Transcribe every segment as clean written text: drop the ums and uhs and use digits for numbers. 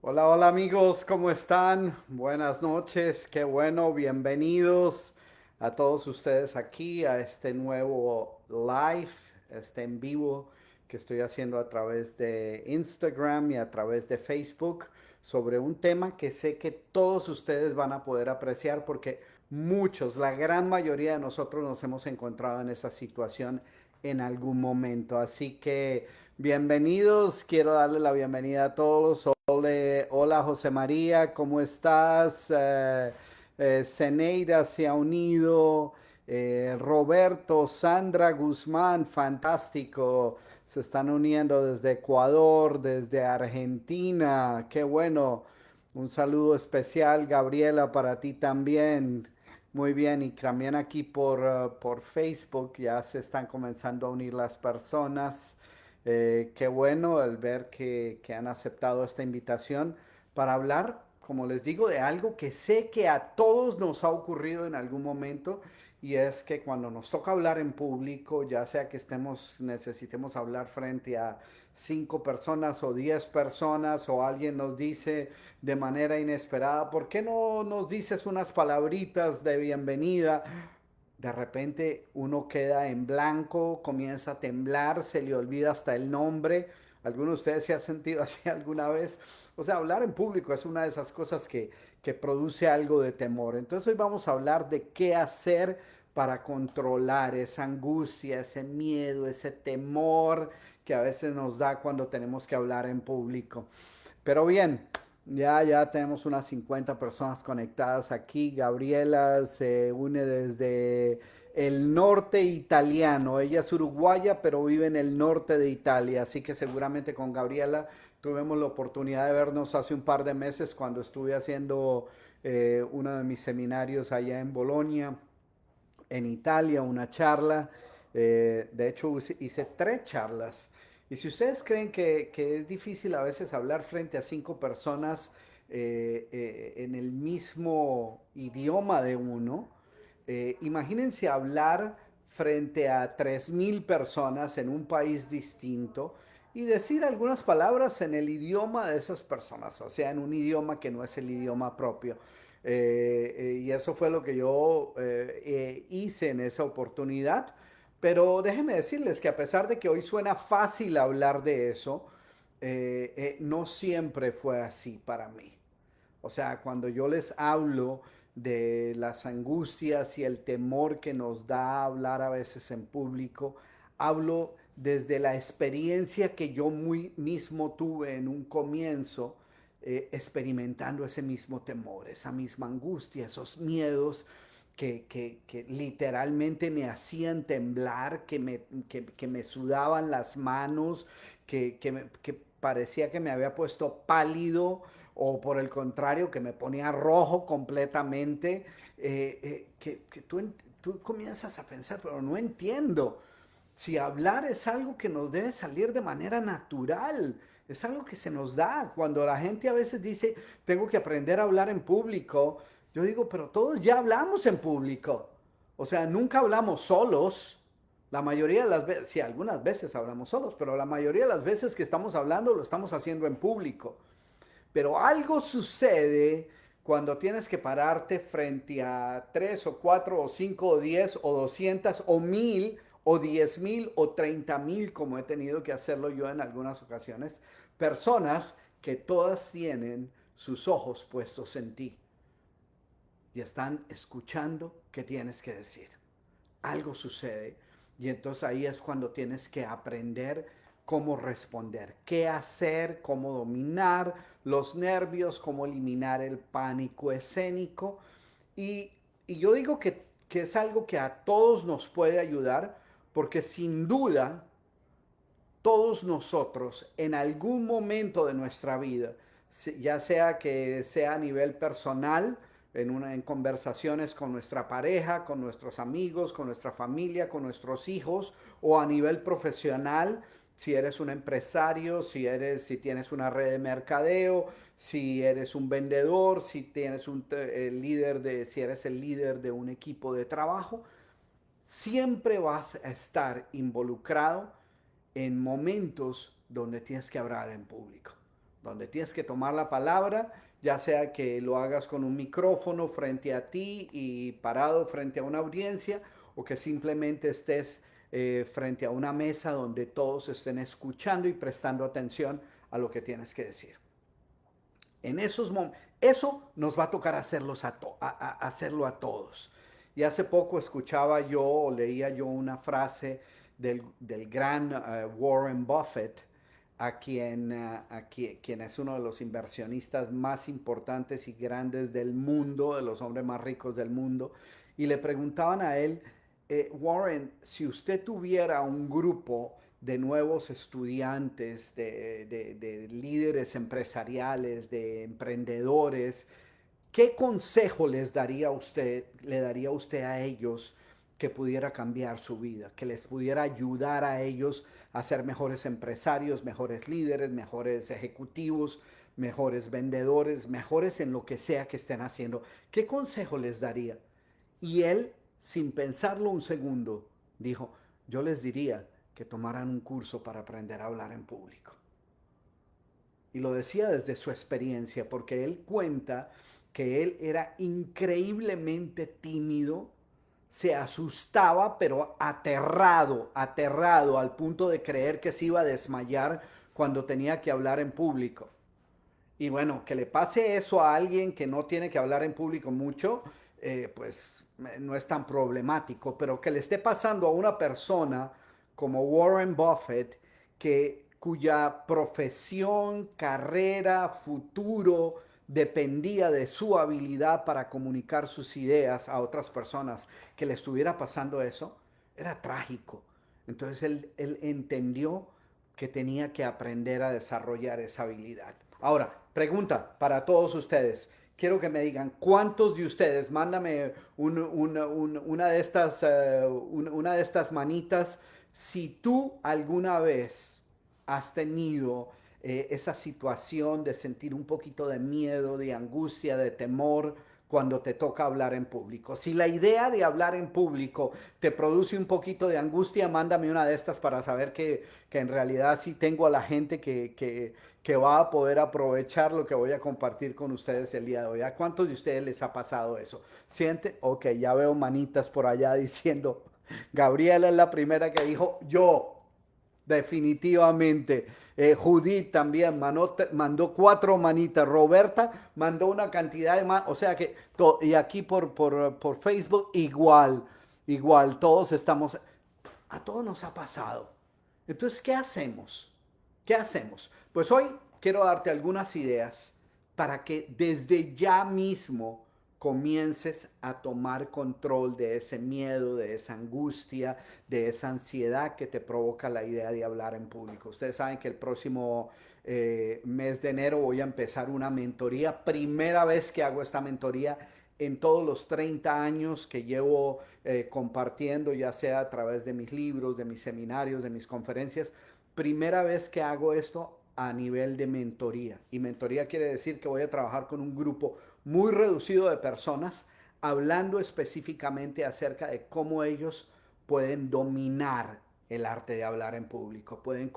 Hola, hola amigos, ¿cómo están? Buenas noches, qué bueno, bienvenidos a todos ustedes aquí a este nuevo live, este en vivo que estoy haciendo a través de Instagram y a través de Facebook sobre un tema que sé que todos ustedes van a poder apreciar porque muchos, la gran mayoría de nosotros nos hemos encontrado en esa situación en algún momento. Así que bienvenidos, quiero darle la bienvenida a todos. Hola José María, ¿cómo estás? Zeneida se ha unido. Roberto, Sandra Guzmán, fantástico. Se están uniendo desde Ecuador, desde Argentina. Qué bueno. Un saludo especial, Gabriela, para ti también. Muy bien, y también aquí por Facebook ya se están comenzando a unir las personas. Qué bueno el ver que han aceptado esta invitación para hablar, como les digo, de algo que sé que a todos nos ha ocurrido en algún momento y es que cuando nos toca hablar en público, ya sea que necesitemos hablar frente a 5 personas o 10 personas o alguien nos dice de manera inesperada, ¿por qué no nos dices unas palabritas de bienvenida? De repente uno queda en blanco, comienza a temblar, se le olvida hasta el nombre. ¿Alguno de ustedes se ha sentido así alguna vez? O sea, hablar en público es una de esas cosas que produce algo de temor. Entonces hoy vamos a hablar de qué hacer para controlar esa angustia, ese miedo, ese temor que a veces nos da cuando tenemos que hablar en público. Pero bien, ya tenemos unas 50 personas conectadas aquí. Gabriela se une desde el norte italiano. Ella es uruguaya, pero vive en el norte de Italia. Así que seguramente con Gabriela tuvimos la oportunidad de vernos hace un par de meses cuando estuve haciendo uno de mis seminarios allá en Bolonia, en Italia, una charla. De hecho, hice 3 charlas. Y si ustedes creen que es difícil a veces hablar frente a 5 personas en el mismo idioma de uno, imagínense hablar frente a 3.000 personas en un país distinto y decir algunas palabras en el idioma de esas personas, o sea, en un idioma que no es el idioma propio. Y eso fue lo que yo hice en esa oportunidad. Pero déjenme decirles que a pesar de que hoy suena fácil hablar de eso, no siempre fue así para mí. O sea, cuando yo les hablo de las angustias y el temor que nos da hablar a veces en público, hablo desde la experiencia que yo muy mismo tuve en un comienzo, experimentando ese mismo temor, esa misma angustia, esos miedos que literalmente me hacían temblar, que me sudaban las manos, que parecía que me había puesto pálido o por el contrario, que me ponía rojo completamente, que tú comienzas a pensar, pero no entiendo. Si hablar es algo que nos debe salir de manera natural, es algo que se nos da. Cuando la gente a veces dice, tengo que aprender a hablar en público, yo digo, pero todos ya hablamos en público. O sea, nunca hablamos solos. La mayoría de las veces, sí, algunas veces hablamos solos, pero la mayoría de las veces que estamos hablando lo estamos haciendo en público. Pero algo sucede cuando tienes que pararte frente a 3 o 4 o 5 o 10 o 200 o 1000 o 10.000 o 30.000, como he tenido que hacerlo yo en algunas ocasiones, personas que todas tienen sus ojos puestos en ti y están escuchando qué tienes que decir. Algo sucede y entonces ahí es cuando tienes que aprender cómo responder, qué hacer, cómo dominar los nervios, cómo eliminar el pánico escénico. Y yo digo que es algo que a todos nos puede ayudar porque sin duda todos nosotros en algún momento de nuestra vida, ya sea que sea a nivel personal, en conversaciones con nuestra pareja, con nuestros amigos, con nuestra familia, con nuestros hijos, o a nivel profesional, si eres un empresario, si tienes una red de mercadeo, si eres un vendedor, si tienes si eres el líder de un equipo de trabajo, siempre vas a estar involucrado en momentos donde tienes que hablar en público. donde tienes que tomar la palabra, ya sea que lo hagas con un micrófono frente a ti y parado frente a una audiencia, o que simplemente estés frente a una mesa donde todos estén escuchando y prestando atención a lo que tienes que decir. En esos momentos, eso nos va a tocar hacerlo a todos. Y hace poco escuchaba yo o leía yo una frase del gran Warren Buffett, quien es uno de los inversionistas más importantes y grandes del mundo, de los hombres más ricos del mundo, y le preguntaban a él, Warren, si usted tuviera un grupo de nuevos estudiantes, de líderes empresariales, de emprendedores, ¿qué consejo le daría usted a ellos que pudiera cambiar su vida, que les pudiera ayudar a ellos a ser mejores empresarios, mejores líderes, mejores ejecutivos, mejores vendedores, mejores en lo que sea que estén haciendo? ¿Qué consejo les daría? Y él, sin pensarlo un segundo, dijo, yo les diría que tomaran un curso para aprender a hablar en público. Y lo decía desde su experiencia, porque él cuenta que él era increíblemente tímido, se asustaba, pero aterrado al punto de creer que se iba a desmayar cuando tenía que hablar en público. Y bueno, que le pase eso a alguien que no tiene que hablar en público mucho, pues no es tan problemático, pero que le esté pasando a una persona como Warren Buffett, cuya profesión, carrera, futuro dependía de su habilidad para comunicar sus ideas a otras personas, que le estuviera pasando eso, era trágico. Entonces él entendió que tenía que aprender a desarrollar esa habilidad. Ahora, pregunta para todos ustedes. Quiero que me digan cuántos de ustedes, mándame una de estas manitas, si tú alguna vez has tenido esa situación de sentir un poquito de miedo, de angustia, de temor cuando te toca hablar en público. Si la idea de hablar en público te produce un poquito de angustia, mándame una de estas para saber que en realidad sí tengo a la gente que va a poder aprovechar lo que voy a compartir con ustedes el día de hoy. ¿A cuántos de ustedes les ha pasado eso? ¿Siente? Ok, ya veo manitas por allá diciendo, Gabriela es la primera que dijo, yo. Definitivamente. Judith también mandó 4 manitas. Roberta mandó una cantidad de más. O sea que, y aquí por Facebook igual, todos estamos, a todos nos ha pasado. Entonces, ¿qué hacemos? ¿Qué hacemos? Pues hoy quiero darte algunas ideas para que desde ya mismo comiences a tomar control de ese miedo, de esa angustia, de esa ansiedad que te provoca la idea de hablar en público. Ustedes saben que el próximo mes de enero voy a empezar una mentoría. Primera vez que hago esta mentoría en todos los 30 años que llevo compartiendo, ya sea a través de mis libros, de mis seminarios, de mis conferencias. Primera vez que hago esto a nivel de mentoría. Y mentoría quiere decir que voy a trabajar con un grupo muy reducido de personas, hablando específicamente acerca de cómo ellos pueden dominar el arte de hablar en público, pueden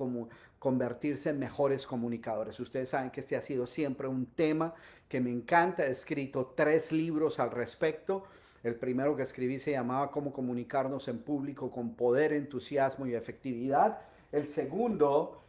convertirse en mejores comunicadores. Ustedes saben que este ha sido siempre un tema que me encanta. He escrito 3 libros al respecto. El primero que escribí se llamaba Cómo comunicarnos en público con poder, entusiasmo y efectividad. El segundo,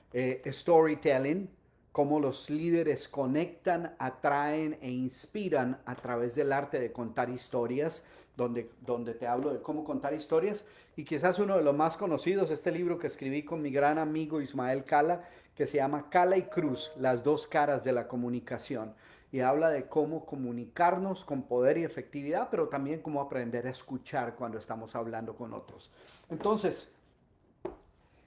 Storytelling, cómo los líderes conectan, atraen e inspiran a través del arte de contar historias, donde te hablo de cómo contar historias. Y quizás uno de los más conocidos, este libro que escribí con mi gran amigo Ismael Cala, que se llama Cala y Cruz, las 2 caras de la comunicación. Y habla de cómo comunicarnos con poder y efectividad, pero también cómo aprender a escuchar cuando estamos hablando con otros. Entonces,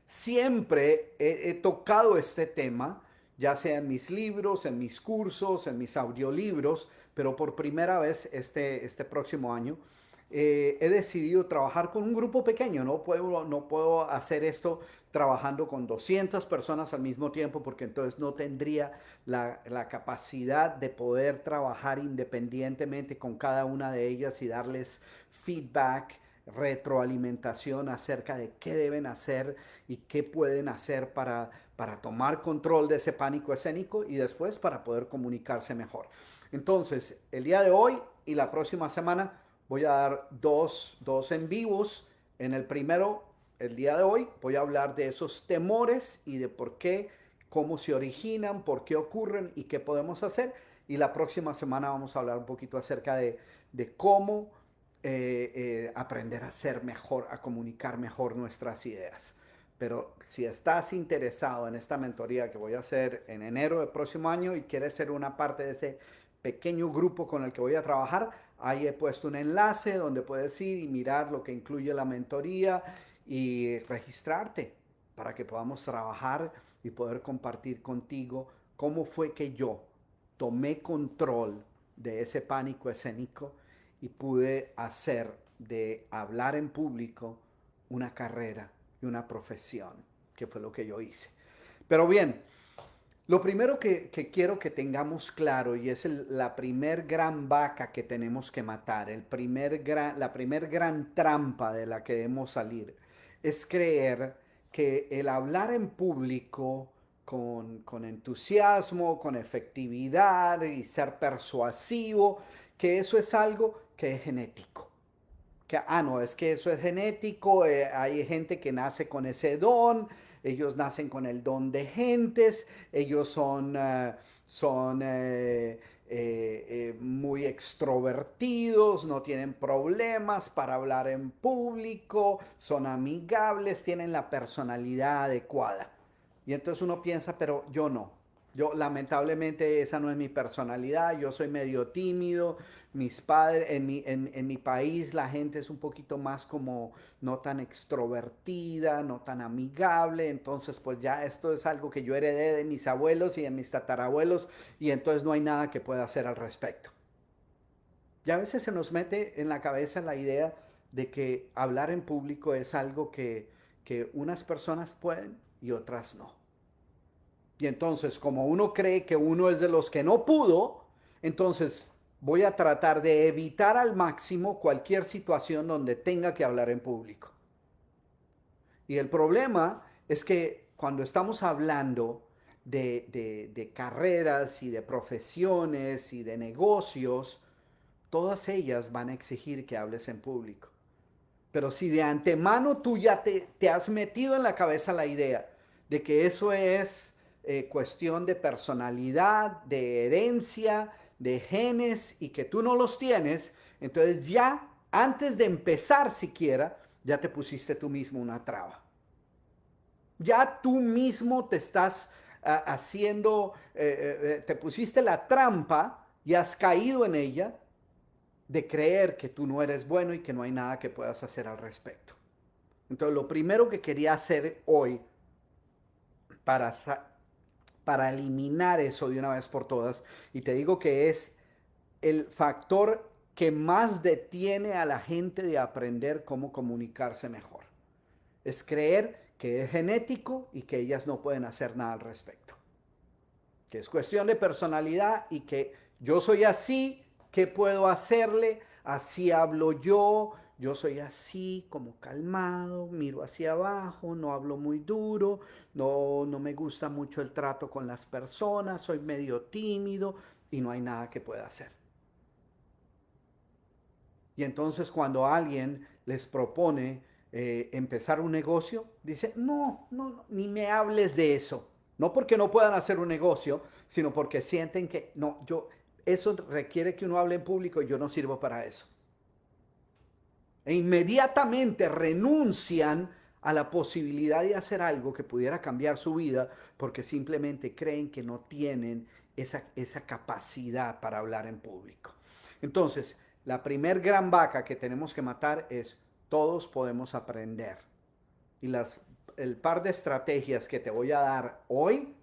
siempre he tocado este tema, ya sea en mis libros, en mis cursos, en mis audiolibros, pero por primera vez este próximo año he decidido trabajar con un grupo pequeño. No puedo hacer esto trabajando con 200 personas al mismo tiempo, porque entonces no tendría la capacidad de poder trabajar independientemente con cada una de ellas y darles feedback retroalimentación acerca de qué deben hacer y qué pueden hacer para tomar control de ese pánico escénico y después para poder comunicarse mejor. Entonces, el día de hoy y la próxima semana voy a dar dos en vivos. En el primero, el día de hoy, voy a hablar de esos temores y de por qué, cómo se originan, por qué ocurren y qué podemos hacer. Y la próxima semana vamos a hablar un poquito acerca de cómo aprender a ser mejor, a comunicar mejor nuestras ideas. Pero si estás interesado en esta mentoría que voy a hacer en enero del próximo año y quieres ser una parte de ese pequeño grupo con el que voy a trabajar, ahí he puesto un enlace donde puedes ir y mirar lo que incluye la mentoría y registrarte para que podamos trabajar y poder compartir contigo cómo fue que yo tomé control de ese pánico escénico y pude hacer de hablar en público una carrera y una profesión, que fue lo que yo hice. Pero bien, lo primero que quiero que tengamos claro, y es la primer gran vaca que tenemos que matar, la primer gran trampa de la que debemos salir, es creer que el hablar en público con entusiasmo, con efectividad y ser persuasivo, que eso es algo que es genético. No, es que eso es genético, hay gente que nace con ese don, ellos nacen con el don de gentes, ellos son muy extrovertidos, no tienen problemas para hablar en público, son amigables, tienen la personalidad adecuada. Y entonces uno piensa, pero yo no. Yo lamentablemente esa no es mi personalidad, yo soy medio tímido, mis padres, en mi país la gente es un poquito más como no tan extrovertida, no tan amigable, entonces pues ya esto es algo que yo heredé de mis abuelos y de mis tatarabuelos y entonces no hay nada que pueda hacer al respecto. Y a veces se nos mete en la cabeza la idea de que hablar en público es algo que unas personas pueden y otras no. Y entonces, como uno cree que uno es de los que no pudo, entonces voy a tratar de evitar al máximo cualquier situación donde tenga que hablar en público. Y el problema es que cuando estamos hablando de carreras y de profesiones y de negocios, todas ellas van a exigir que hables en público. Pero si de antemano tú ya te has metido en la cabeza la idea de que eso es cuestión de personalidad, de herencia, de genes y que tú no los tienes, entonces ya antes de empezar siquiera, ya te pusiste tú mismo una traba. Ya tú mismo te estás haciendo, te pusiste la trampa y has caído en ella de creer que tú no eres bueno y que no hay nada que puedas hacer al respecto. Entonces, lo primero que quería hacer hoy para, para eliminar eso de una vez por todas, y te digo que es el factor que más detiene a la gente de aprender cómo comunicarse mejor, es creer que es genético y que ellas no pueden hacer nada al respecto. Que es cuestión de personalidad y que yo soy así, ¿qué puedo hacerle? Así hablo yo soy así como calmado, miro hacia abajo, no hablo muy duro, no me gusta mucho el trato con las personas, soy medio tímido y no hay nada que pueda hacer. Y entonces cuando alguien les propone empezar un negocio, dice, no, ni me hables de eso. No porque no puedan hacer un negocio, sino porque sienten que, no, eso requiere que uno hable en público y yo no sirvo para eso. E inmediatamente renuncian a la posibilidad de hacer algo que pudiera cambiar su vida porque simplemente creen que no tienen esa capacidad para hablar en público. Entonces, la primer gran vaca que tenemos que matar es todos podemos aprender. Y el par de estrategias que te voy a dar hoy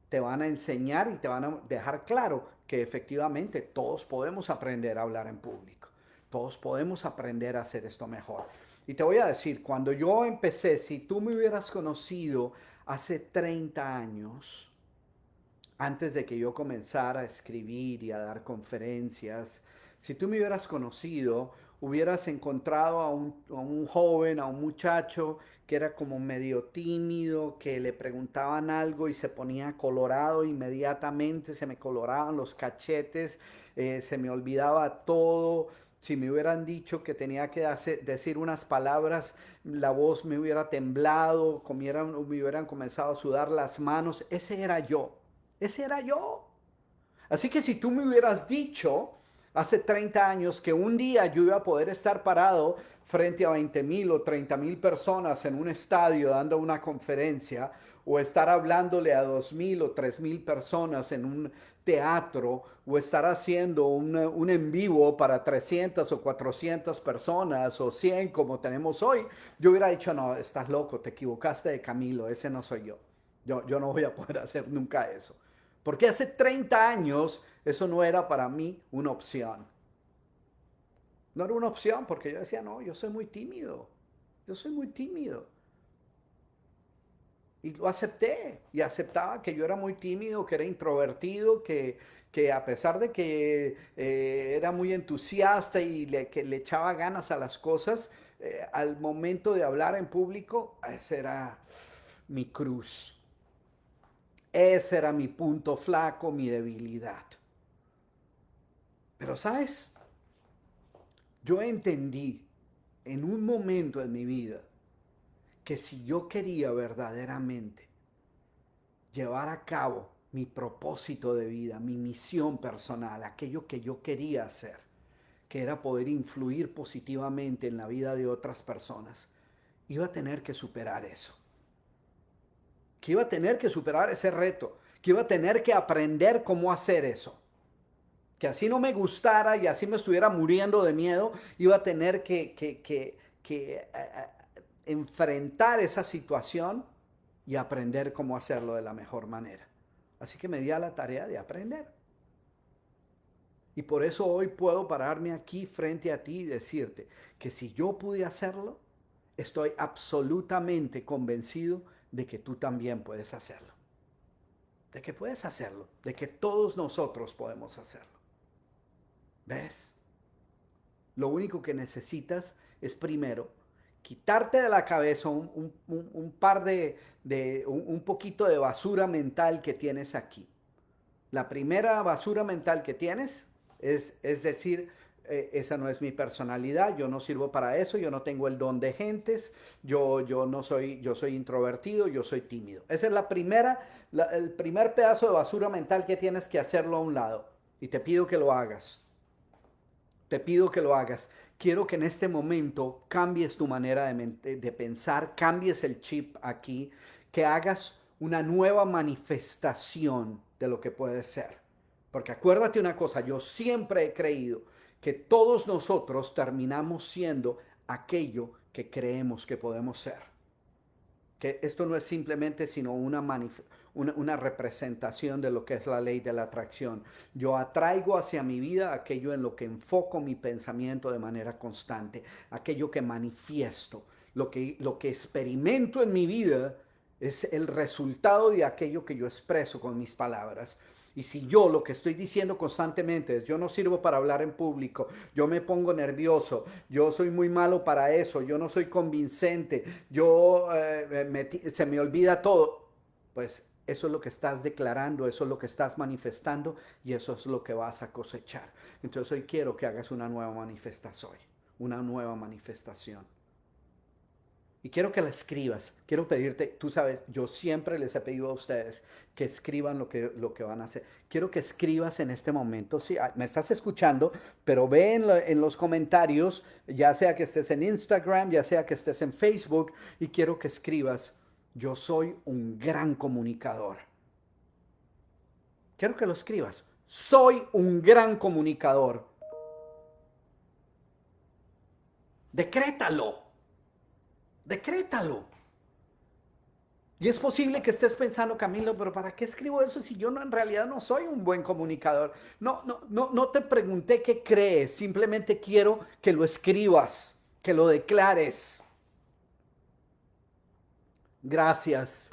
te van a enseñar y te van a dejar claro que efectivamente todos podemos aprender a hablar en público. Todos podemos aprender a hacer esto mejor. Y te voy a decir, cuando yo empecé, si tú me hubieras conocido hace 30 años, antes de que yo comenzara a escribir y a dar conferencias, si tú me hubieras conocido, hubieras encontrado a un joven, a un muchacho que era como medio tímido, que le preguntaban algo y se ponía colorado inmediatamente, se me coloraban los cachetes, se me olvidaba todo. Si me hubieran dicho que tenía que decir unas palabras, la voz me hubiera temblado, me hubieran comenzado a sudar las manos. Ese era yo. Ese era yo. Así que si tú me hubieras dicho hace 30 años que un día yo iba a poder estar parado frente a 20,000 o 30,000 personas en un estadio dando una conferencia, o estar hablándole a 2,000 o 3,000 personas en un teatro, o estar haciendo un en vivo para 300 o 400 personas o 100 como tenemos hoy, yo hubiera dicho, no, estás loco, te equivocaste de Camilo, ese no soy yo. Yo no voy a poder hacer nunca eso. Porque hace 30 años eso no era para mí una opción. No era una opción porque yo decía, no, yo soy muy tímido. Yo soy muy tímido. Y lo acepté. Y aceptaba que yo era muy tímido, que era introvertido, que a pesar de que era muy entusiasta y que le echaba ganas a las cosas, al momento de hablar en público, esa era mi cruz. Ese era mi punto flaco, mi debilidad. Pero sabes, yo entendí en un momento de mi vida que si yo quería verdaderamente llevar a cabo mi propósito de vida, mi misión personal, aquello que yo quería hacer, que era poder influir positivamente en la vida de otras personas, iba a tener que superar eso. Que iba a tener que superar ese reto, que iba a tener que aprender cómo hacer eso. Que así no me gustara y así me estuviera muriendo de miedo, iba a tener que enfrentar esa situación y aprender cómo hacerlo de la mejor manera. Así que me di a la tarea de aprender. Y por eso hoy puedo pararme aquí frente a ti y decirte que si yo pude hacerlo, estoy absolutamente convencido de que tú también puedes hacerlo. De que puedes hacerlo, de que todos nosotros podemos hacerlo. ¿Ves? Lo único que necesitas es primero quitarte de la cabeza un par un poquito de basura mental que tienes aquí. La primera basura mental que tienes es decir, esa no es mi personalidad, yo no sirvo para eso, yo no tengo el don de gentes, yo no soy, yo soy introvertido, yo soy tímido. Esa es el primer pedazo de basura mental que tienes que hacerlo a un lado. Y te pido que lo hagas. Te pido que lo hagas. Quiero que en este momento cambies tu manera de pensar, cambies el chip aquí, que hagas una nueva manifestación de lo que puede ser. Porque acuérdate una cosa, yo siempre he creído que todos nosotros terminamos siendo aquello que creemos que podemos ser. Que esto no es simplemente sino una representación de lo que es la ley de la atracción. Yo atraigo hacia mi vida aquello en lo que enfoco mi pensamiento de manera constante, aquello que manifiesto, lo que experimento en mi vida es el resultado de aquello que yo expreso con mis palabras. Y si yo lo que estoy diciendo constantemente es yo no sirvo para hablar en público, yo me pongo nervioso, yo soy muy malo para eso, yo no soy convincente, se me olvida todo, pues eso es lo que estás declarando, eso es lo que estás manifestando y eso es lo que vas a cosechar. Entonces hoy quiero que hagas una nueva manifestación, una nueva manifestación. Y quiero que la escribas. Quiero pedirte, tú sabes, yo siempre les he pedido a ustedes que escriban lo que van a hacer. Quiero que escribas en este momento. Sí, me estás escuchando, pero ve en los comentarios, ya sea que estés en Instagram, ya sea que estés en Facebook, y quiero que escribas, yo soy un gran comunicador. Quiero que lo escribas. Soy un gran comunicador. Decrétalo. Decrétalo. Y es posible que estés pensando, Camilo, pero ¿para qué escribo eso si yo no, en realidad no soy un buen comunicador? No te pregunté qué crees, simplemente quiero que lo escribas, que lo declares. Gracias.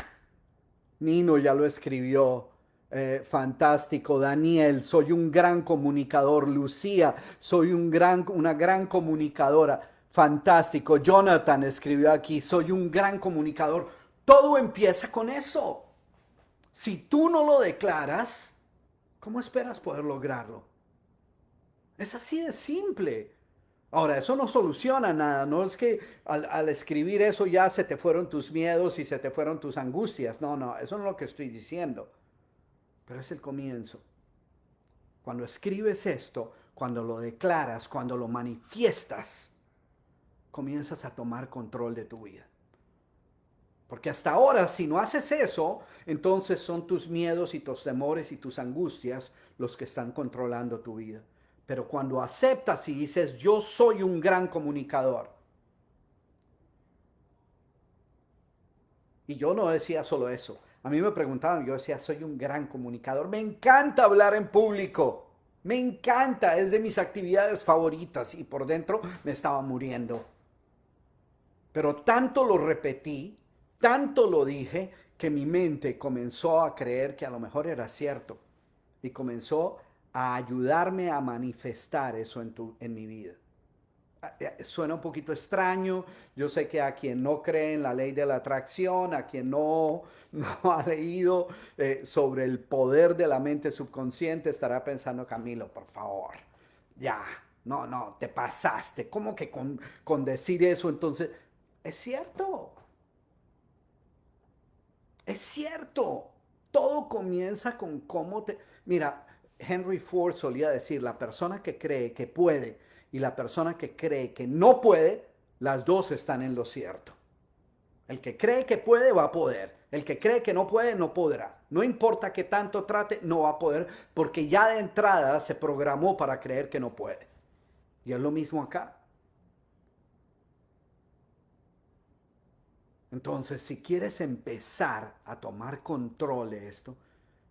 Nino ya lo escribió. Fantástico, Daniel. Soy un gran comunicador. Lucía, soy una gran comunicadora. Fantástico. Jonathan escribió aquí, soy un gran comunicador. Todo empieza con eso. Si tú no lo declaras, ¿cómo esperas poder lograrlo? Es así de simple. Ahora, eso no soluciona nada, no es que al escribir eso ya se te fueron tus miedos y se te fueron tus angustias. No, no, eso no es lo que estoy diciendo. Pero es el comienzo. Cuando escribes esto, cuando lo declaras, cuando lo manifiestas, comienzas a tomar control de tu vida. Porque hasta ahora, si no haces eso, entonces son tus miedos y tus temores y tus angustias los que están controlando tu vida. Pero cuando aceptas y dices, yo soy un gran comunicador. Y yo no decía solo eso. A mí me preguntaban, yo decía, soy un gran comunicador. Me encanta hablar en público. Me encanta, es de mis actividades favoritas. Y por dentro me estaba muriendo. Pero tanto lo repetí, tanto lo dije, que mi mente comenzó a creer que a lo mejor era cierto. Y comenzó a ayudarme a manifestar eso en mi vida. Suena un poquito extraño. Yo sé que a quien no cree en la ley de la atracción, a quien no ha leído sobre el poder de la mente subconsciente, estará pensando, Camilo, por favor, ya, no, no, te pasaste. ¿Cómo que con decir eso? Entonces, es cierto, es cierto. Todo comienza con cómo te... Mira, Henry Ford solía decir, la persona que cree que puede y la persona que cree que no puede, las dos están en lo cierto. El que cree que puede va a poder. El que cree que no puede, no podrá. No importa que tanto trate, no va a poder porque ya de entrada se programó para creer que no puede. Y es lo mismo acá. Entonces, si quieres empezar a tomar control de esto,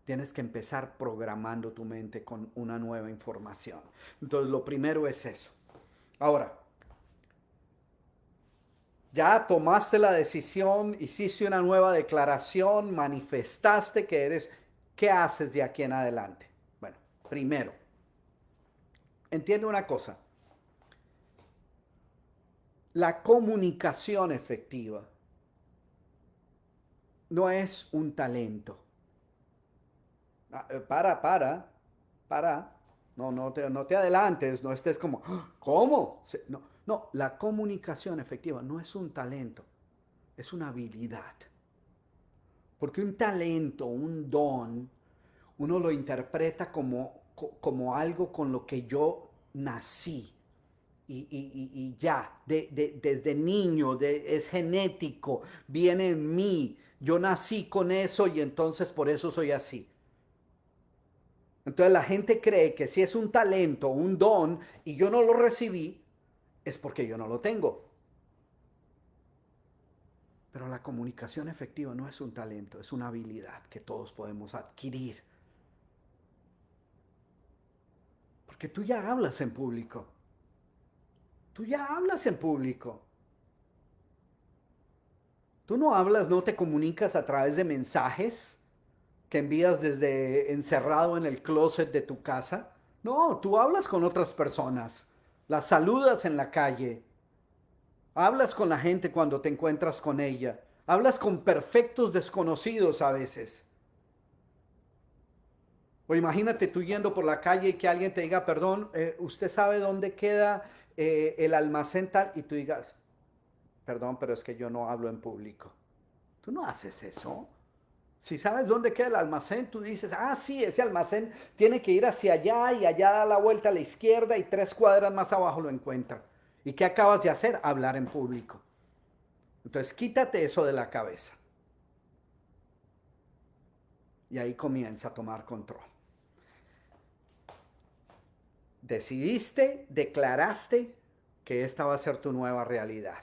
tienes que empezar programando tu mente con una nueva información. Entonces, lo primero es eso. Ahora, ya tomaste la decisión, hiciste una nueva declaración, manifestaste que eres, ¿qué haces de aquí en adelante? Bueno, primero, entiende una cosa, la comunicación efectiva no es un talento. Para. No, no te adelantes, no estés como, "Ah, ¿cómo? No, no, la comunicación efectiva no es un talento, es una habilidad. Porque un talento, un don, uno lo interpreta como algo con lo que yo nací. Y ya, desde niño, es genético, viene en mí. Yo nací con eso y entonces por eso soy así. Entonces la gente cree que si es un talento, un don, y yo no lo recibí, es porque yo no lo tengo. Pero la comunicación efectiva no es un talento, es una habilidad que todos podemos adquirir. Porque tú ya hablas en público. Tú ya hablas en público. Tú no hablas, no te comunicas a través de mensajes que envías desde encerrado en el closet de tu casa. No, tú hablas con otras personas. Las saludas en la calle. Hablas con la gente cuando te encuentras con ella. Hablas con perfectos desconocidos a veces. O imagínate tú yendo por la calle y que alguien te diga, perdón, ¿usted sabe dónde queda el almacén tal? Y tú digas, perdón, pero es que yo no hablo en público. Tú no haces eso. Si sabes dónde queda el almacén, tú dices, ah, sí, ese almacén tiene que ir hacia allá y allá da la vuelta a la izquierda y 3 cuadras más abajo lo encuentra. ¿Y qué acabas de hacer? Hablar en público. Entonces quítate eso de la cabeza. Y ahí comienza a tomar control. Decidiste, declaraste que esta va a ser tu nueva realidad.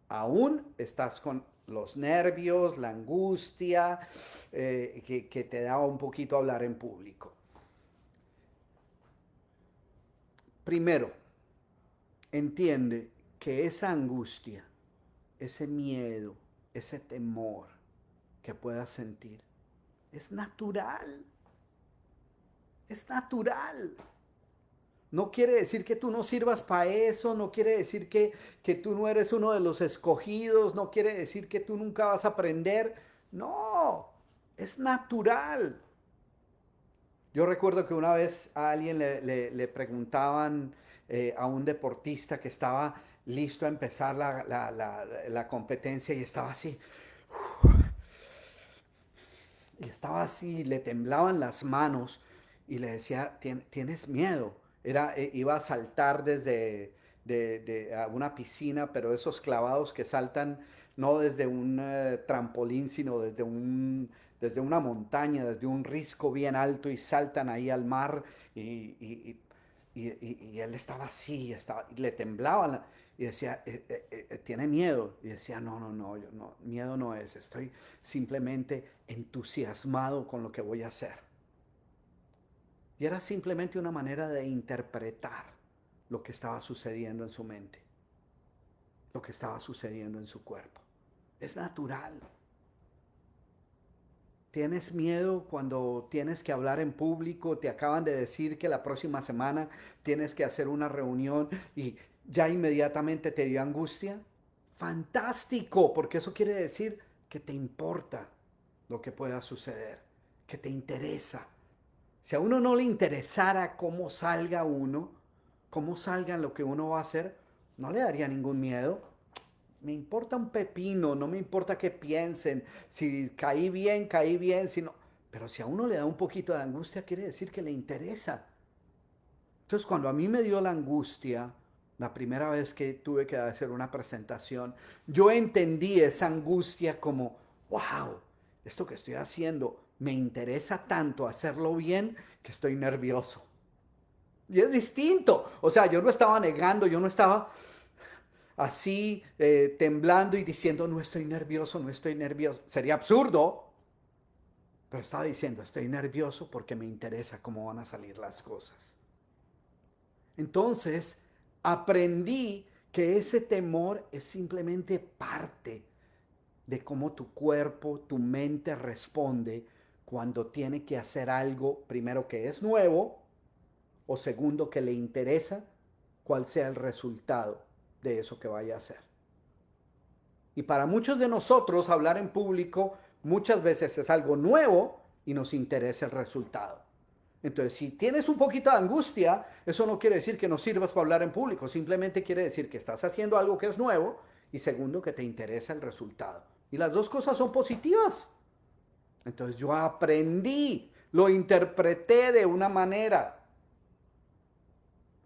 Aún estás con los nervios, la angustia, que te da un poquito hablar en público. Primero, entiende que esa angustia, ese miedo, ese temor que puedas sentir, Es natural. Es natural. No quiere decir que tú no sirvas para eso, no quiere decir que tú no eres uno de los escogidos, no quiere decir que tú nunca vas a aprender. No, es natural. Yo recuerdo que una vez a alguien le preguntaban a un deportista que estaba listo a empezar la competencia y estaba así, le temblaban las manos y le decía, ¿tienes miedo? Iba a saltar desde a una piscina, pero esos clavados que saltan no desde un trampolín, sino desde una montaña, desde un risco bien alto y saltan ahí al mar y, y- y él estaba así, y le temblaban y decía, tiene miedo. Y decía, no, no, no, yo no, miedo no es, estoy simplemente entusiasmado con lo que voy a hacer. Y era simplemente una manera de interpretar lo que estaba sucediendo en su mente, lo que estaba sucediendo en su cuerpo. Es natural. ¿Tienes miedo cuando tienes que hablar en público? Te acaban de decir que la próxima semana tienes que hacer una reunión y ya inmediatamente te dio angustia. Fantástico, porque eso quiere decir que te importa lo que pueda suceder, que te interesa. Si a uno no le interesara cómo salga uno, cómo salga lo que uno va a hacer, no le daría ningún miedo. Me importa un pepino, no me importa qué piensen, si caí bien, si no. Pero si a uno le da un poquito de angustia, quiere decir que le interesa. Entonces, cuando a mí me dio la angustia, la primera vez que tuve que hacer una presentación, yo entendí esa angustia como, wow, esto que estoy haciendo me interesa tanto hacerlo bien que estoy nervioso. Y es distinto. O sea, yo no estaba negando, yo no estaba así temblando y diciendo, no estoy nervioso, no estoy nervioso. Sería absurdo, pero estaba diciendo, estoy nervioso porque me interesa cómo van a salir las cosas. Entonces, aprendí que ese temor es simplemente parte de cómo tu cuerpo, tu mente responde cuando tiene que hacer algo, primero que es nuevo, o segundo que le interesa cuál sea el resultado de eso que vaya a hacer. Y para muchos de nosotros hablar en público muchas veces es algo nuevo y nos interesa el resultado. Entonces, si tienes un poquito de angustia, eso no quiere decir que no sirvas para hablar en público, simplemente quiere decir que estás haciendo algo que es nuevo y segundo, que te interesa el resultado. Y las dos cosas son positivas. Entonces yo aprendí, lo interpreté de una manera.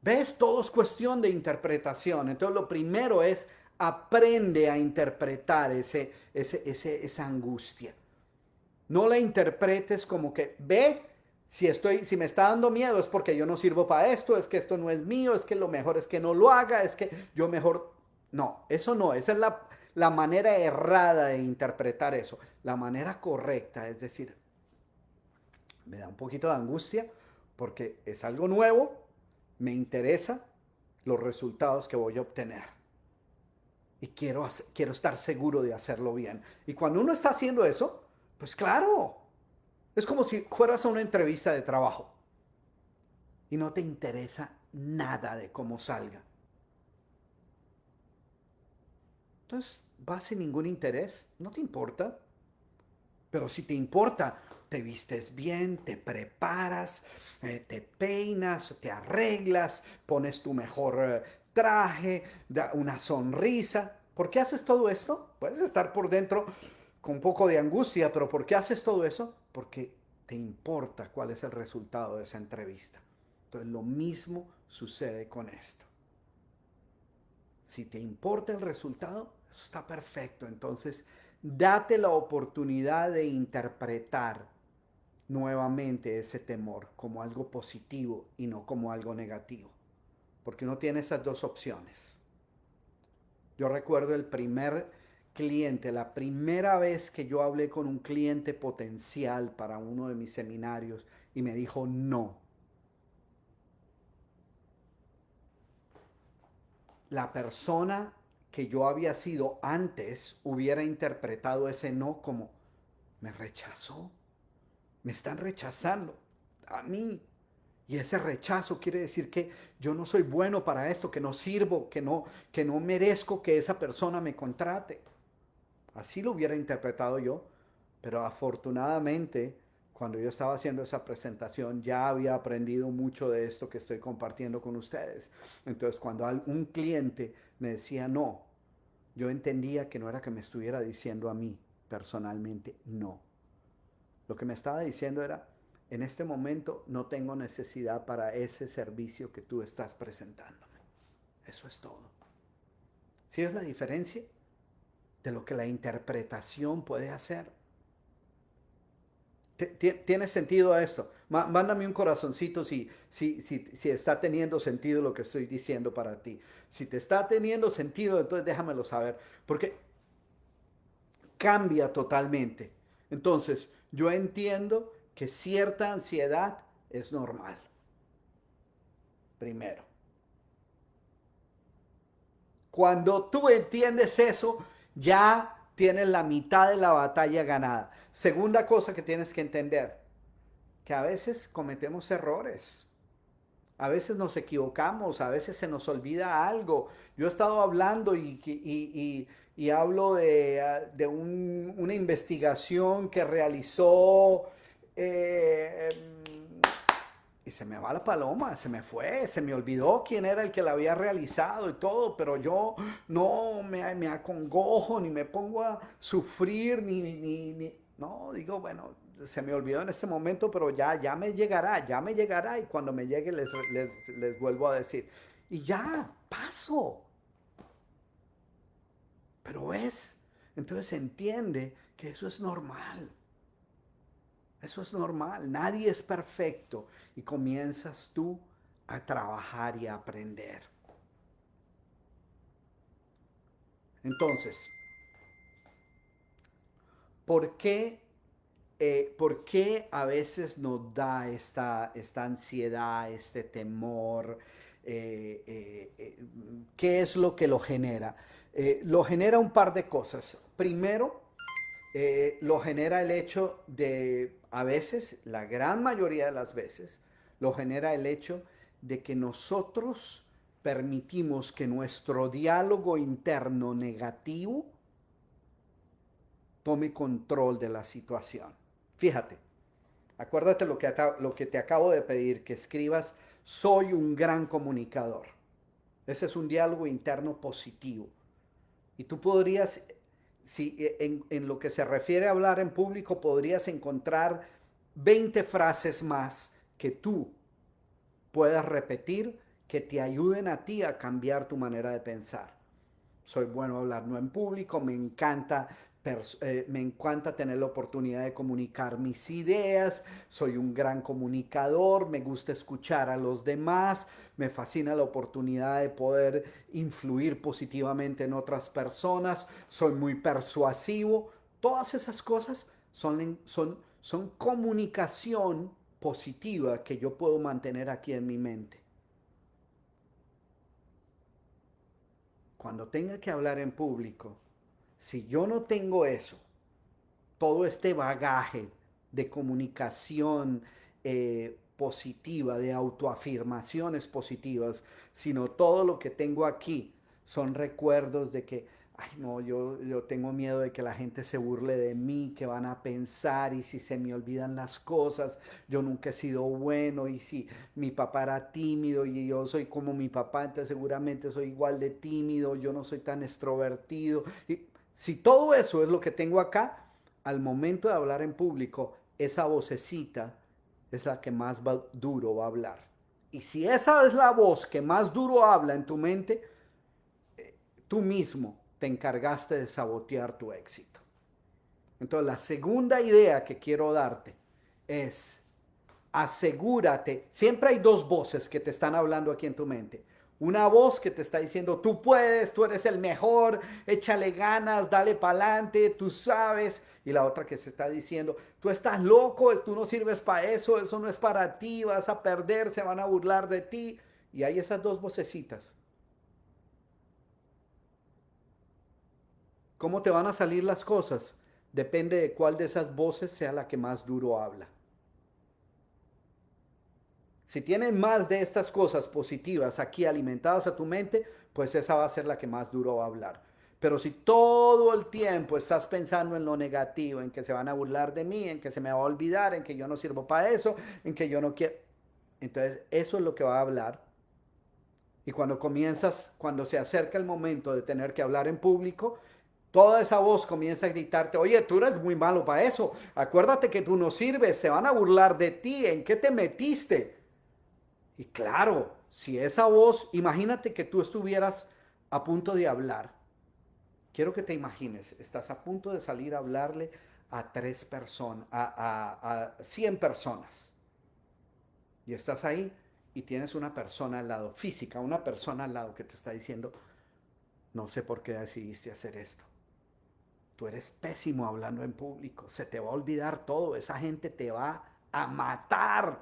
¿Ves? Todo es cuestión de interpretación. Entonces lo primero es aprende a interpretar esa angustia. No la interpretes como que ve, si me está dando miedo es porque yo no sirvo para esto, es que esto no es mío, es que lo mejor es que no lo haga, es que yo mejor. No, eso no, esa es la manera errada de interpretar eso. La manera correcta es decir, me da un poquito de angustia porque es algo nuevo, me interesa los resultados que voy a obtener y quiero estar seguro de hacerlo bien. Y cuando uno está haciendo eso, pues claro, es como si fueras a una entrevista de trabajo y no te interesa nada de cómo salga. Entonces, vas sin ningún interés, no te importa. Pero si te importa, te vistes bien, te preparas, te peinas, te arreglas, pones tu mejor traje, da una sonrisa. ¿Por qué haces todo esto? Puedes estar por dentro con un poco de angustia, pero ¿por qué haces todo eso? Porque te importa cuál es el resultado de esa entrevista. Entonces lo mismo sucede con esto. Si te importa el resultado, eso está perfecto. Entonces, date la oportunidad de interpretar nuevamente ese temor como algo positivo y no como algo negativo. Porque uno tiene esas dos opciones. Yo recuerdo el primer cliente, la primera vez que yo hablé con un cliente potencial para uno de mis seminarios y me dijo no. La persona que yo había sido antes hubiera interpretado ese no como me rechazó, Me están rechazando a mí. Y ese rechazo quiere decir que yo no soy bueno para esto, que no sirvo, que no merezco que esa persona me contrate. Así lo hubiera interpretado yo, pero afortunadamente cuando yo estaba haciendo esa presentación ya había aprendido mucho de esto que estoy compartiendo con ustedes. Entonces cuando un cliente me decía no, yo entendía que no era que me estuviera diciendo a mí personalmente no. Lo que me estaba diciendo era, en este momento no tengo necesidad para ese servicio que tú estás presentándome. Eso es todo. ¿Sí es la diferencia de lo que la interpretación puede hacer? ¿Tiene sentido esto? Mándame un corazoncito si está teniendo sentido lo que estoy diciendo para ti. Si te está teniendo sentido, entonces déjamelo saber, porque cambia totalmente. Entonces, yo entiendo que cierta ansiedad es normal, primero. Cuando tú entiendes eso, ya tienes la mitad de la batalla ganada. Segunda cosa que tienes que entender, que a veces cometemos errores. A veces nos equivocamos, a veces se nos olvida algo. Yo he estado hablando y hablo una investigación que realizó eh, y se me va la paloma, se me fue, se me olvidó quién era el que la había realizado y todo, pero yo no me acongojo, ni me pongo a sufrir, no, digo, bueno, se me olvidó en este momento, pero ya ya me llegará y cuando me llegue les vuelvo a decir. Y ya, paso, pero ves, entonces entiende que eso es normal. Eso es normal, nadie es perfecto y comienzas tú a trabajar y a aprender. Entonces, ¿por qué, por qué a veces nos da esta ansiedad, este temor? ¿Qué es lo que lo genera? Lo genera un par de cosas. Primero, lo genera el hecho de, a veces, la gran mayoría de las veces, lo genera el hecho de que nosotros permitimos que nuestro diálogo interno negativo tome control de la situación. Fíjate, acuérdate lo que te acabo de pedir, que escribas, soy un gran comunicador. Ese es un diálogo interno positivo. Y tú podrías, si en lo que se refiere a hablar en público, podrías encontrar 20 frases más que tú puedas repetir que te ayuden a ti a cambiar tu manera de pensar. Soy bueno hablando en público, me encanta tener la oportunidad de comunicar mis ideas, soy un gran comunicador, me gusta escuchar a los demás, me fascina la oportunidad de poder influir positivamente en otras personas, soy muy persuasivo. Todas esas cosas son comunicación positiva que yo puedo mantener aquí en mi mente. Cuando tenga que hablar en público, si yo no tengo eso, todo este bagaje de comunicación positiva, de autoafirmaciones positivas, sino todo lo que tengo aquí son recuerdos de que, ay no, yo tengo miedo de que la gente se burle de mí, que van a pensar y si se me olvidan las cosas, yo nunca he sido bueno y si mi papá era tímido y yo soy como mi papá, entonces seguramente soy igual de tímido, yo no soy tan extrovertido. Y si todo eso es lo que tengo acá, al momento de hablar en público, esa vocecita es la que más duro va a hablar. Y si esa es la voz que más duro habla en tu mente, tú mismo te encargaste de sabotear tu éxito. Entonces, la segunda idea que quiero darte es asegúrate, siempre hay dos voces que te están hablando aquí en tu mente. Una voz que te está diciendo, tú puedes, tú eres el mejor, échale ganas, dale pa'lante, tú sabes. Y la otra que se está diciendo, tú estás loco, tú no sirves para eso no es para ti, vas a perder, se van a burlar de ti. Y hay esas dos vocecitas. ¿Cómo te van a salir las cosas? Depende de cuál de esas voces sea la que más duro habla. Si tienes más de estas cosas positivas aquí alimentadas a tu mente, pues esa va a ser la que más duro va a hablar. Pero si todo el tiempo estás pensando en lo negativo, en que se van a burlar de mí, en que se me va a olvidar, en que yo no sirvo para eso, en que yo no quiero, entonces eso es lo que va a hablar. Y cuando comienzas, cuando se acerca el momento de tener que hablar en público, toda esa voz comienza a gritarte, oye, tú eres muy malo para eso, acuérdate que tú no sirves, se van a burlar de ti, ¿en qué te metiste? Y claro, si esa voz, imagínate que tú estuvieras a punto de hablar. Quiero que te imagines, estás a punto de salir a hablarle a 3 personas, a 100 personas. Y estás ahí y tienes una persona al lado, física, una persona al lado que te está diciendo, no sé por qué decidiste hacer esto. Tú eres pésimo hablando en público, se te va a olvidar todo, esa gente te va a matar.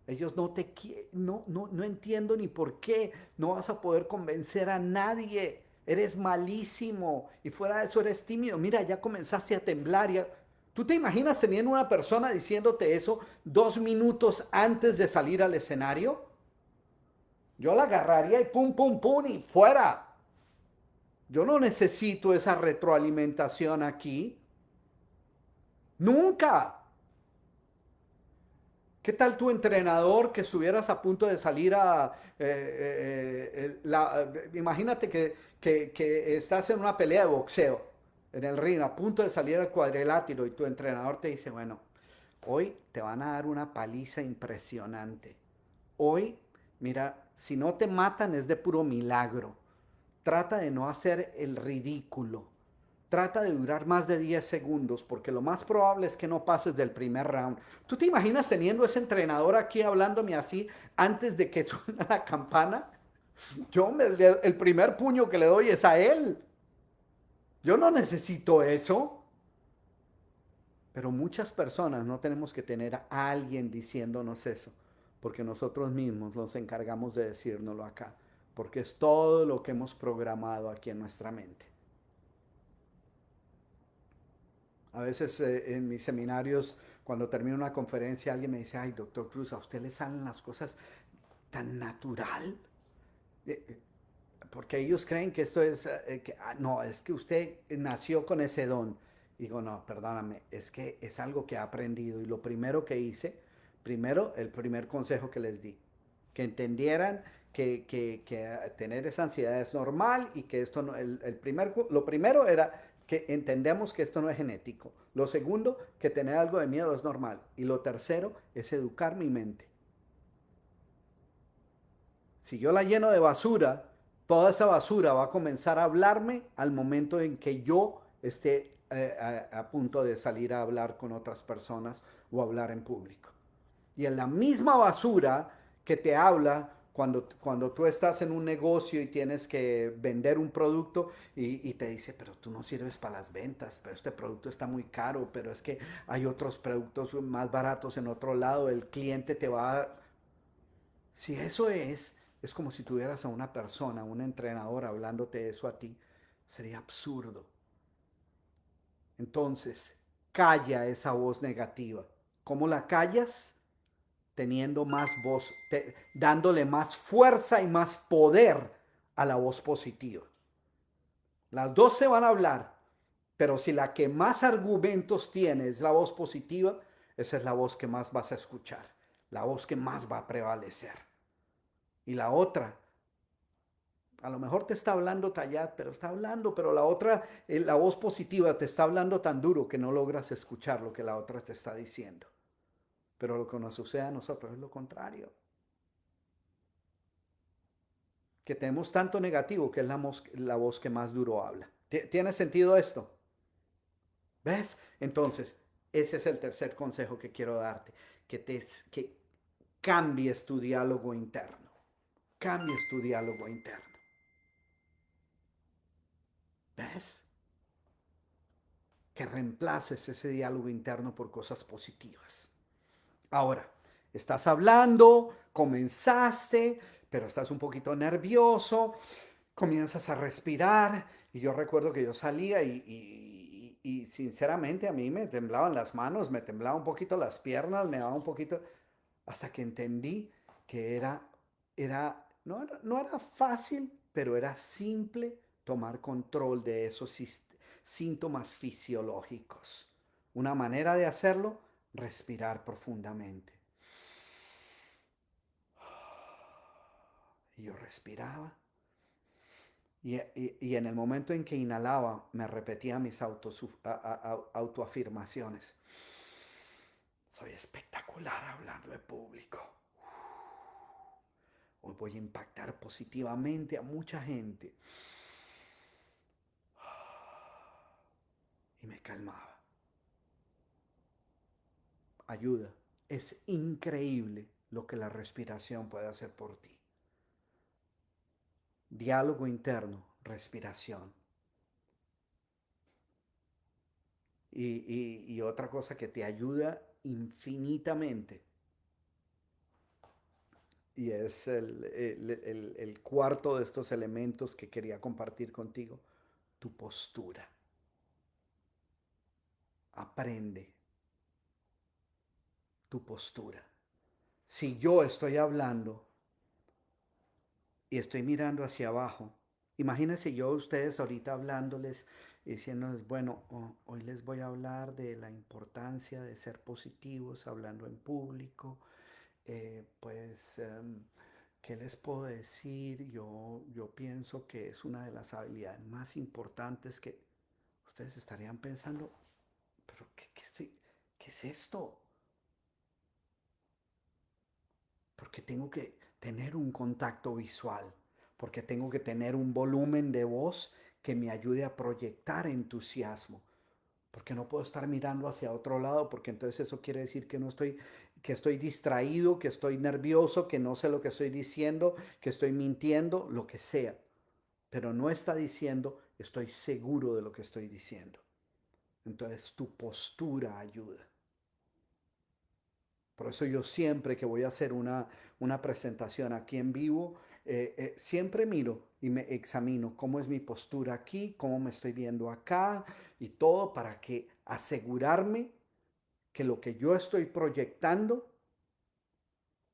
Ellos no te quieren, no entiendo ni por qué, no vas a poder convencer a nadie, eres malísimo y fuera de eso eres tímido. Mira, ya comenzaste a temblar. Ya. ¿Tú te imaginas teniendo una persona diciéndote eso 2 minutos antes de salir al escenario? Yo la agarraría y pum, pum, pum y fuera. Yo no necesito esa retroalimentación aquí. Nunca. ¿Qué tal tu entrenador que estuvieras a punto de salir a... imagínate que estás en una pelea de boxeo, en el ring, a punto de salir al cuadrilátero y tu entrenador te dice, bueno, hoy te van a dar una paliza impresionante. Hoy, mira, si no te matan es de puro milagro. Trata de no hacer el ridículo. Trata de durar más de 10 segundos porque lo más probable es que no pases del primer round. ¿Tú te imaginas teniendo ese entrenador aquí hablándome así antes de que suene la campana? El primer puño que le doy es a él. Yo no necesito eso. Pero muchas personas no tenemos que tener a alguien diciéndonos eso, porque nosotros mismos nos encargamos de decírnoslo acá, porque es todo lo que hemos programado aquí en nuestra mente. A veces en mis seminarios, cuando termino una conferencia, alguien me dice, ay, doctor Cruz, a usted le salen las cosas tan natural. Eh, Porque ellos creen que esto es, no, es que usted nació con ese don. Y digo, no, perdóname, es que es algo que he aprendido. Y lo primero que hice, primero, el primer consejo que les di, que entendieran que tener esa ansiedad es normal y que esto no, lo primero era que entendemos que esto no es genético. Lo segundo, que tener algo de miedo es normal. Y lo tercero es educar mi mente. Si yo la lleno de basura, toda esa basura va a comenzar a hablarme al momento en que yo esté a punto de salir a hablar con otras personas o hablar en público. Y en la misma basura que te habla cuando tú estás en un negocio y tienes que vender un producto y te dice, pero tú no sirves para las ventas, pero este producto está muy caro, pero es que hay otros productos más baratos en otro lado, el cliente te va a... Si eso es como si tuvieras a una persona, un entrenador hablándote eso a ti, sería absurdo. Entonces, calla esa voz negativa. ¿Cómo la callas? Teniendo más voz, dándole más fuerza y más poder a la voz positiva. Las dos se van a hablar, pero si la que más argumentos tiene es la voz positiva, esa es la voz que más vas a escuchar, la voz que más va a prevalecer. Y la otra, a lo mejor te está hablando tallat, pero está hablando, pero la otra, la voz positiva te está hablando tan duro que no logras escuchar lo que la otra te está diciendo. Pero lo que nos sucede a nosotros es lo contrario. Que tenemos tanto negativo que es la voz que más duro habla. ¿Tiene sentido esto? ¿Ves? Entonces, ese es el tercer consejo que quiero darte, que cambies tu diálogo interno, cambies tu diálogo interno. ¿Ves? Que reemplaces ese diálogo interno por cosas positivas. Ahora, estás hablando, comenzaste, pero estás un poquito nervioso, comienzas a respirar y yo recuerdo que yo salía y sinceramente a mí me temblaban las manos, me temblaban un poquito las piernas, me daba un poquito... hasta que entendí que no era fácil, pero era simple tomar control de esos síntomas fisiológicos. Una manera de hacerlo, respirar profundamente. Y yo respiraba y en el momento en que inhalaba me repetía mis autoafirmaciones. Soy espectacular hablando en público. Hoy voy a impactar positivamente a mucha gente. Y me calmaba. Ayuda. Es increíble lo que la respiración puede hacer por ti. Diálogo interno, respiración. Y otra cosa que te ayuda infinitamente. Y es el cuarto de estos elementos que quería compartir contigo. Tu postura. Aprende tu postura. Si yo estoy hablando y estoy mirando hacia abajo, imagínense yo a ustedes ahorita hablándoles y diciéndoles, bueno, hoy les voy a hablar de la importancia de ser positivos, hablando en público, pues, ¿qué les puedo decir? Yo pienso que es una de las habilidades más importantes que ustedes estarían pensando, pero ¿qué es esto? Porque tengo que tener un contacto visual, porque tengo que tener un volumen de voz que me ayude a proyectar entusiasmo, porque no puedo estar mirando hacia otro lado, porque entonces eso quiere decir que estoy distraído, que estoy nervioso, que no sé lo que estoy diciendo, que estoy mintiendo, lo que sea. Pero no está diciendo, estoy seguro de lo que estoy diciendo. Entonces tu postura ayuda. Por eso yo siempre que voy a hacer una presentación aquí en vivo, siempre miro y me examino cómo es mi postura aquí, cómo me estoy viendo acá y todo para que asegurarme que lo que yo estoy proyectando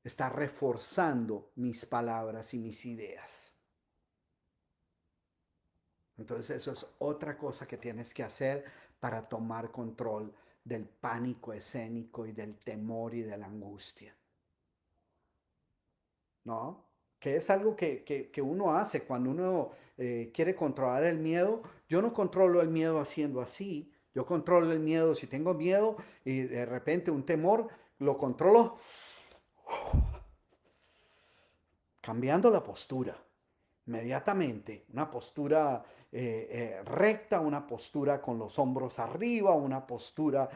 está reforzando mis palabras y mis ideas. Entonces eso es otra cosa que tienes que hacer para tomar control del pánico escénico y del temor y de la angustia. ¿No? Que es algo que uno hace cuando uno quiere controlar el miedo. Yo no controlo el miedo haciendo así. Yo controlo el miedo si tengo miedo y de repente un temor, lo controlo cambiando la postura. Inmediatamente, una postura recta, una postura con los hombros arriba, una postura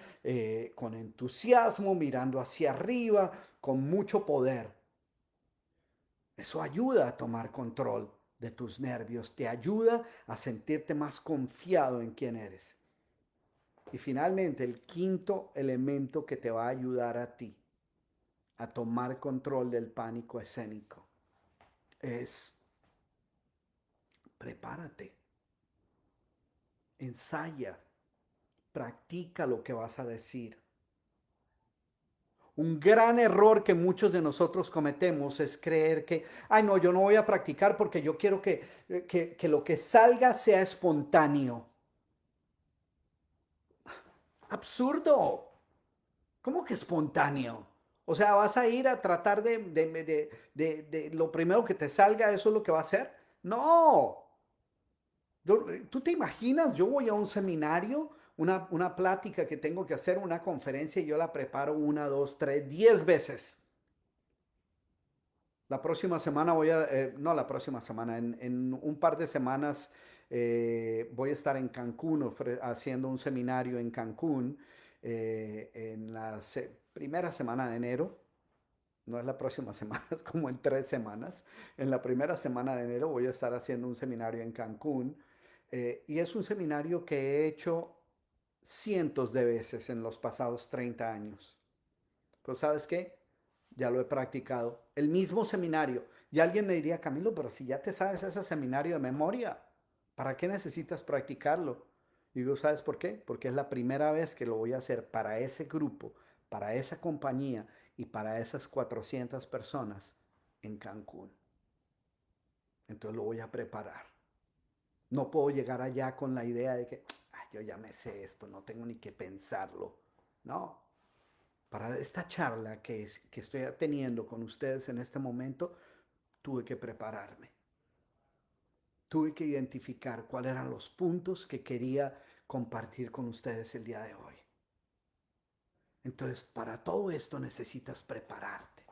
con entusiasmo, mirando hacia arriba, con mucho poder. Eso ayuda a tomar control de tus nervios, te ayuda a sentirte más confiado en quién eres. Y finalmente, el quinto elemento que te va a ayudar a ti a tomar control del pánico escénico es prepárate, ensaya, practica lo que vas a decir. Un gran error que muchos de nosotros cometemos es creer que, ay no, yo no voy a practicar porque yo quiero que lo que salga sea espontáneo. Absurdo. ¿Cómo que espontáneo? O sea, vas a ir a tratar de lo primero que te salga, eso es lo que va a hacer. No. ¿Tú te imaginas? Yo voy a un seminario, una plática que tengo que hacer, una conferencia y yo la preparo una, dos, tres, 10 veces. La próxima semana no la próxima semana, en un par de semanas voy a estar en Cancún haciendo un seminario en Cancún en la primera semana de enero. No es la próxima semana, es como en 3 semanas. En la primera semana de enero voy a estar haciendo un seminario en Cancún y es un seminario que he hecho cientos de veces en los pasados 30 años. Pero ¿sabes qué? Ya lo he practicado. El mismo seminario. Y alguien me diría, Camilo, pero si ya te sabes ese seminario de memoria, ¿para qué necesitas practicarlo? Y digo, ¿sabes por qué? Porque es la primera vez que lo voy a hacer para ese grupo, para esa compañía, y para esas 400 personas en Cancún. Entonces lo voy a preparar. No puedo llegar allá con la idea de que yo ya me sé esto, no tengo ni que pensarlo. No, para esta charla que estoy teniendo con ustedes en este momento, tuve que prepararme. Tuve que identificar cuáles eran los puntos que quería compartir con ustedes el día de hoy. Entonces, para todo esto necesitas prepararte.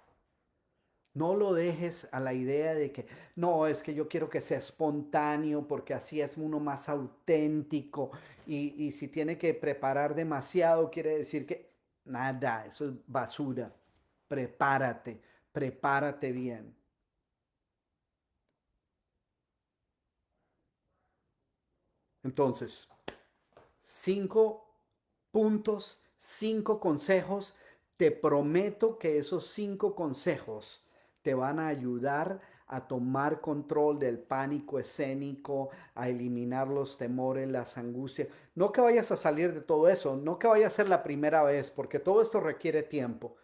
No lo dejes a la idea de que, no, es que yo quiero que sea espontáneo porque así es uno más auténtico y si tiene que preparar demasiado quiere decir que nada, eso es basura. Prepárate, prepárate bien. Entonces, 5 puntos, 5 consejos. Te prometo que esos 5 consejos te van a ayudar a tomar control del pánico escénico, a eliminar los temores, las angustias. No que vayas a salir de todo eso, no que vaya a ser la primera vez, porque todo esto requiere tiempo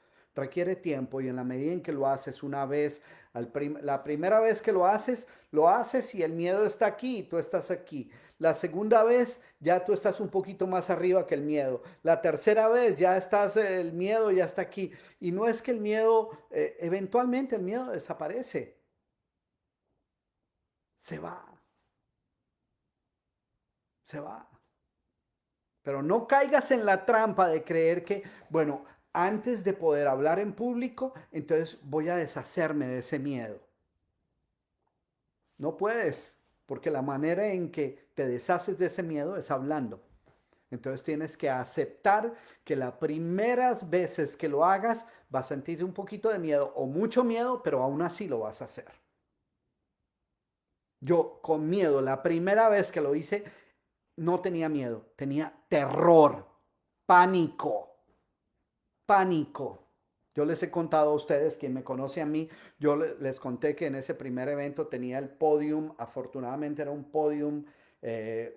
y en la medida en que lo haces una vez, la primera vez que lo haces y el miedo está aquí y tú estás aquí. La segunda vez ya tú estás un poquito más arriba que el miedo. La tercera vez ya estás, el miedo ya está aquí. Y no es que el miedo, eventualmente el miedo desaparece, se va, se va. Pero no caigas en la trampa de creer que, bueno, antes de poder hablar en público, entonces voy a deshacerme de ese miedo. No puedes, porque la manera en que te deshaces de ese miedo es hablando. Entonces tienes que aceptar que las primeras veces que lo hagas vas a sentir un poquito de miedo o mucho miedo, pero aún así lo vas a hacer. Yo con miedo, la primera vez que lo hice, no tenía miedo, tenía terror, pánico, pánico. Yo les he contado a ustedes, quien me conoce a mí, yo les conté que en ese primer evento tenía el podium, afortunadamente era un podium,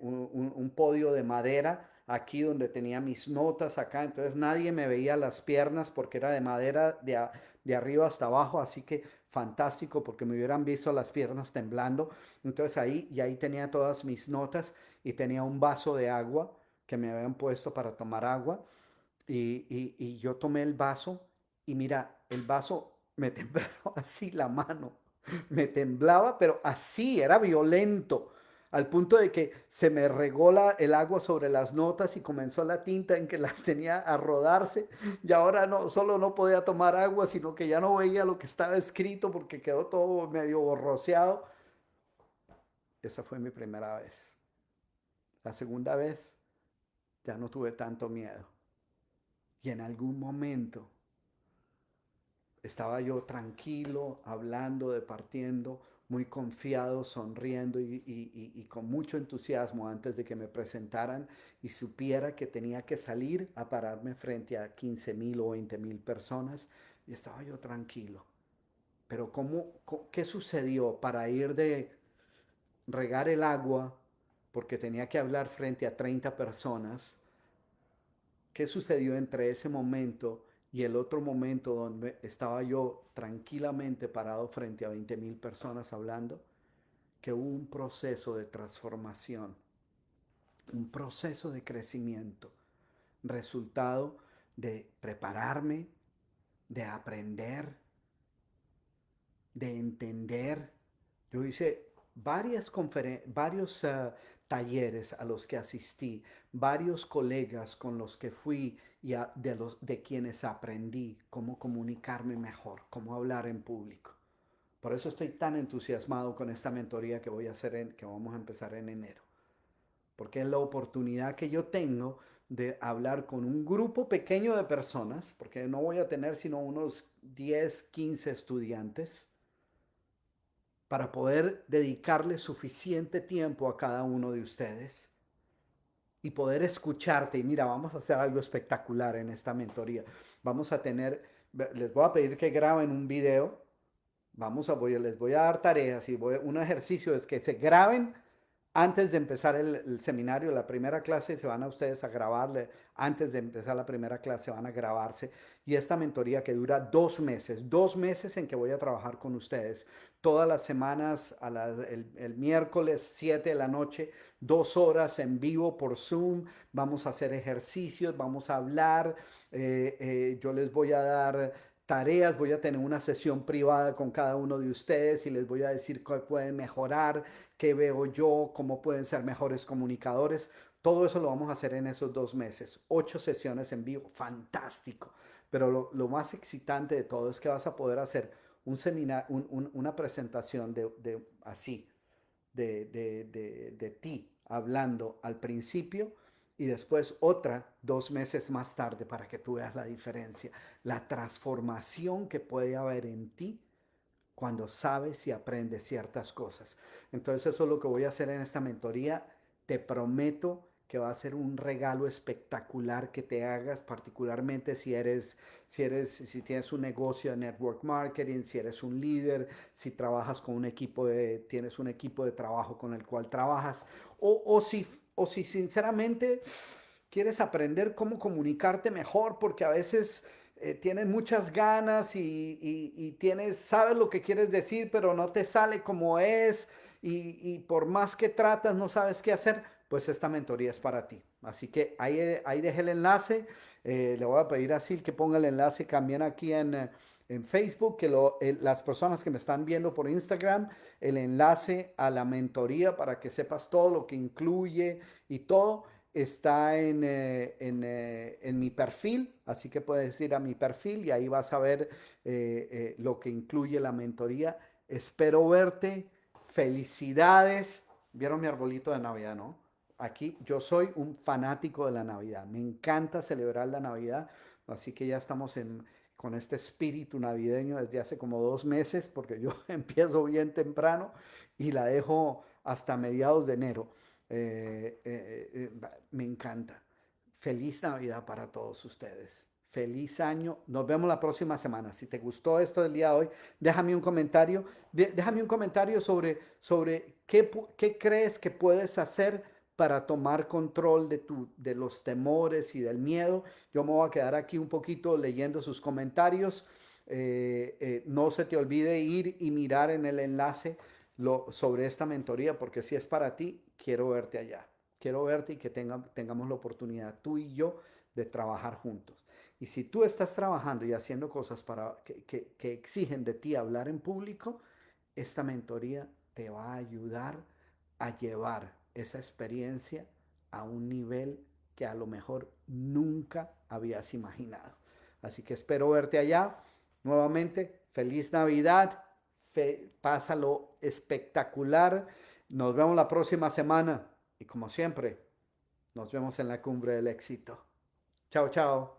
un podio de madera, aquí donde tenía mis notas acá, entonces nadie me veía las piernas porque era de madera de arriba hasta abajo, así que fantástico porque me hubieran visto las piernas temblando. Entonces ahí tenía todas mis notas y tenía un vaso de agua que me habían puesto para tomar agua. Y yo tomé el vaso y mira, el vaso me temblaba así la mano, me temblaba, pero así, era violento, al punto de que se me regó el agua sobre las notas y comenzó la tinta en que las tenía a rodarse y ahora no, solo no podía tomar agua, sino que ya no veía lo que estaba escrito porque quedó todo medio borroseado. Esa fue mi primera vez. La segunda vez ya no tuve tanto miedo. Y en algún momento estaba yo tranquilo, hablando, departiendo, muy confiado, sonriendo y con mucho entusiasmo antes de que me presentaran y supiera que tenía que salir a pararme frente a 15,000 o 20,000 personas y estaba yo tranquilo. Pero ¿qué sucedió para ir de regar el agua porque tenía que hablar frente a 30 personas? ¿Qué sucedió entre ese momento y el otro momento donde estaba yo tranquilamente parado frente a 20,000 personas hablando? Que hubo un proceso de transformación, un proceso de crecimiento, resultado de prepararme, de aprender, de entender. Yo hice varios talleres a los que asistí, varios colegas con los que fui y de quienes aprendí cómo comunicarme mejor, cómo hablar en público. Por eso estoy tan entusiasmado con esta mentoría que que vamos a empezar en enero, porque es la oportunidad que yo tengo de hablar con un grupo pequeño de personas, porque no voy a tener sino unos 10, 15 estudiantes, para poder dedicarle suficiente tiempo a cada uno de ustedes y poder escucharte. Y mira, vamos a hacer algo espectacular en esta mentoría. Vamos a tener, les voy a pedir que graben un video. Les voy a dar tareas y un ejercicio es que se graben antes de empezar el seminario, la primera clase, se van a ustedes a grabarle, antes de empezar la primera clase van a grabarse. Y esta mentoría que dura 2 meses en que voy a trabajar con ustedes. Todas las semanas, el miércoles 7 de la noche, 2 horas en vivo por Zoom. Vamos a hacer ejercicios, vamos a hablar. Yo les voy a dar tareas, voy a tener una sesión privada con cada uno de ustedes y les voy a decir qué pueden mejorar, qué veo yo, cómo pueden ser mejores comunicadores. Todo eso lo vamos a hacer en esos 2 meses. 8 sesiones en vivo, fantástico. Pero lo más excitante de todo es que vas a poder hacer un seminar, una presentación así, de ti, hablando al principio y después otra 2 meses más tarde para que tú veas la diferencia, la transformación que puede haber en ti cuando sabes y aprendes ciertas cosas. Entonces eso es lo que voy a hacer en esta mentoría. Te prometo que va a ser un regalo espectacular que te hagas, particularmente si tienes un negocio de network marketing, si eres un líder, si trabajas con un tienes un equipo de trabajo con el cual trabajas, o si sinceramente quieres aprender cómo comunicarte mejor, porque a veces tienes muchas ganas y sabes lo que quieres decir, pero no te sale como es y por más que tratas no sabes qué hacer, pues esta mentoría es para ti. Así que ahí dejé el enlace. Le voy a pedir a Sil que ponga el enlace también aquí en Facebook, que las personas que me están viendo por Instagram, el enlace a la mentoría para que sepas todo lo que incluye y todo está en mi perfil, así que puedes ir a mi perfil y ahí vas a ver lo que incluye la mentoría. Espero verte. Felicidades. ¿Vieron mi arbolito de Navidad, no? Aquí yo soy un fanático de la Navidad. Me encanta celebrar la Navidad, así que ya estamos con este espíritu navideño desde hace como 2 meses, porque yo empiezo bien temprano y la dejo hasta mediados de enero. Me encanta. Feliz Navidad para todos ustedes. Feliz año. Nos vemos la próxima semana. Si te gustó esto del día de hoy, déjame un comentario. Déjame un comentario sobre qué crees que puedes hacer para tomar control de los temores y del miedo. Yo me voy a quedar aquí un poquito leyendo sus comentarios. No se te olvide ir y mirar en el enlace sobre esta mentoría, porque si es para ti, quiero verte allá. Quiero verte y que tengamos la oportunidad, tú y yo, de trabajar juntos. Y si tú estás trabajando y haciendo cosas que exigen de ti hablar en público, esta mentoría te va a ayudar a llevar esa experiencia a un nivel que a lo mejor nunca habías imaginado. Así que espero verte allá. Nuevamente, feliz Navidad, pásalo espectacular. Nos vemos la próxima semana y como siempre, nos vemos en la cumbre del éxito. Chao, chao.